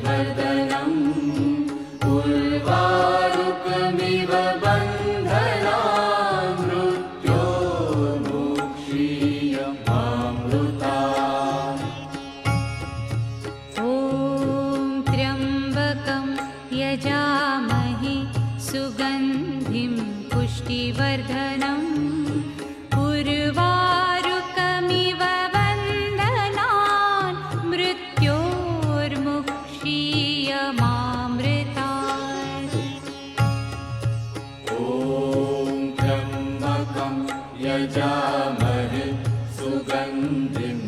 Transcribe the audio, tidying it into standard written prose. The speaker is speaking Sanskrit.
पुष्टिवर्धनम् उर्वारुकमिव बन्धनान् मृत्योर्मुक्षीयमामृतात्। ॐ त्र्यम्बकं यजामहे सुगन्धिं पुष्टिवर्धनम् उर्वारुकमिव बन्धनान् मृत्योर्मुक्षीयमामृतात्। ॐ त्र्यम्बकं यजामहे सुगन्धिं